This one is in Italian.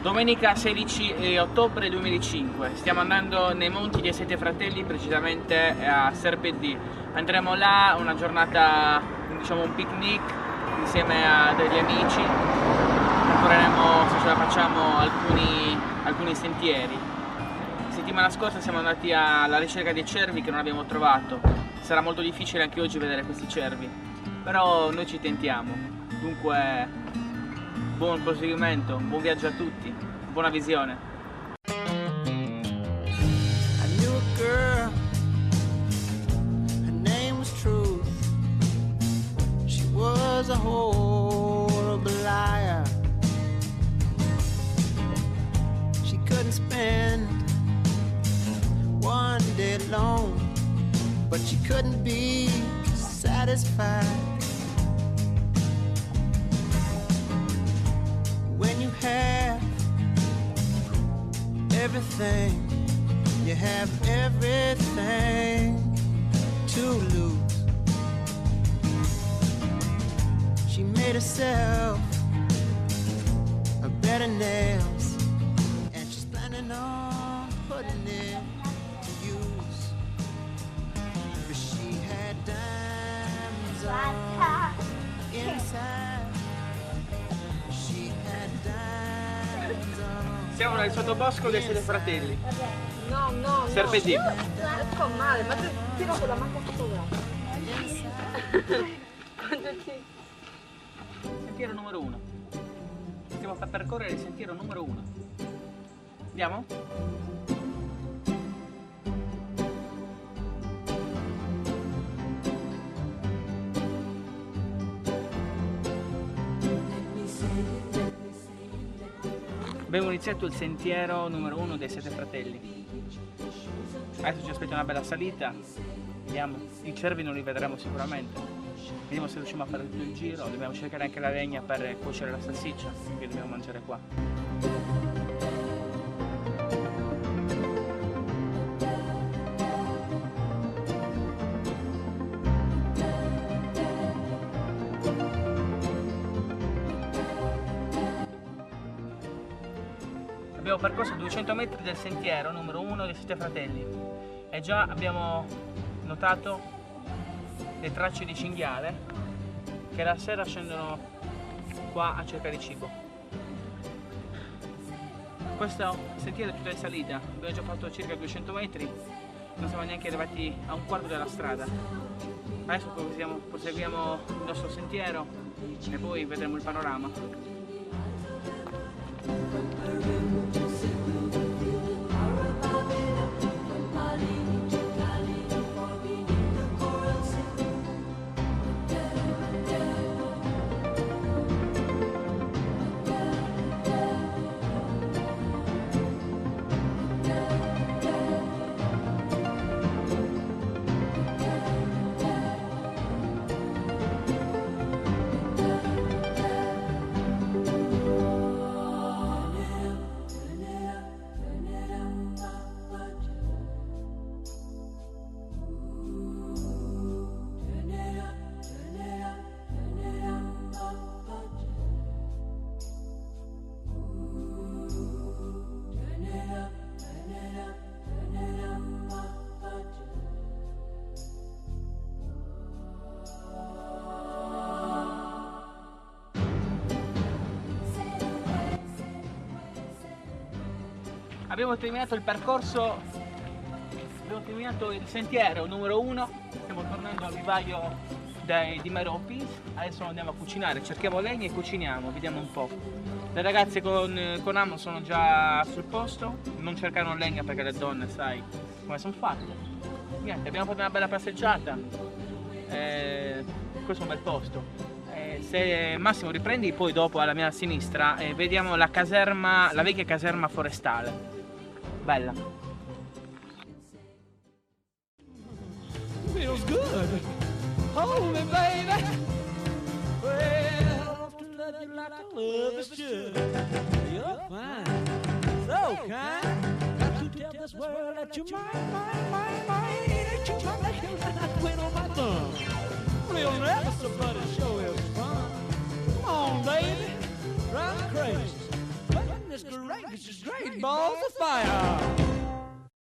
Domenica 16 ottobre 2005, stiamo andando nei monti dei Sette Fratelli, precisamente a Serpedì. Andremo là, una giornata, diciamo un picnic insieme a degli amici. Percorreremo, se ce la facciamo, alcuni sentieri. La settimana scorsa siamo andati alla ricerca dei cervi che non abbiamo trovato. Sarà molto difficile anche oggi vedere questi cervi, però noi ci tentiamo. Dunque, buon proseguimento, buon viaggio a tutti, buona visione. I knew a girl, her name was Truth. She was a horrible liar. She couldn't spend one day alone, but she couldn't be satisfied. When you have everything, you have everything to lose. She made herself a bed of nails, and she's planning on putting it to use. But she had diamonds on inside. Siamo nel sottobosco dei Sette Fratelli. No. Serpedì. Sto male, ma tiro con la macchina fotografica. Sentiero numero 1. Stiamo per percorrere il sentiero numero 1. Andiamo? Abbiamo iniziato il sentiero numero 1 dei Sette Fratelli. Adesso ci aspetta una bella salita. Vediamo, i cervi non li vedremo sicuramente. Vediamo se riusciamo a fare tutto il giro. Dobbiamo cercare anche la legna per cuocere la salsiccia che dobbiamo mangiare qua. Abbiamo percorso 200 metri del sentiero numero 1 dei Sette Fratelli e già abbiamo notato le tracce di cinghiale che la sera scendono qua a cercare cibo. Questo sentiero è tutta in salita, abbiamo già fatto circa 200 metri, non siamo neanche arrivati a un quarto della strada. Adesso proseguiamo il nostro sentiero e poi vedremo il panorama. Abbiamo terminato il percorso, abbiamo terminato il sentiero numero 1, stiamo tornando al vivaio di Meropis. Adesso andiamo a cucinare, cerchiamo legna e cuciniamo, vediamo un po'. Le ragazze con Amo sono già sul posto, non cercano legna perché le donne sai come sono fatte. Niente, abbiamo fatto una bella passeggiata, questo è un bel posto. Se Massimo riprendi poi dopo alla mia sinistra vediamo la caserma, la vecchia caserma forestale. Bella. Feels good. Hold me, baby. Well, to love you like I love is should. You're fine, so kind. Got to tell this world that you're mine. That you come like you and I quit on my thumb. Real never somebody show is fun. Come on, baby, drive me crazy. Goodness gracious. fire.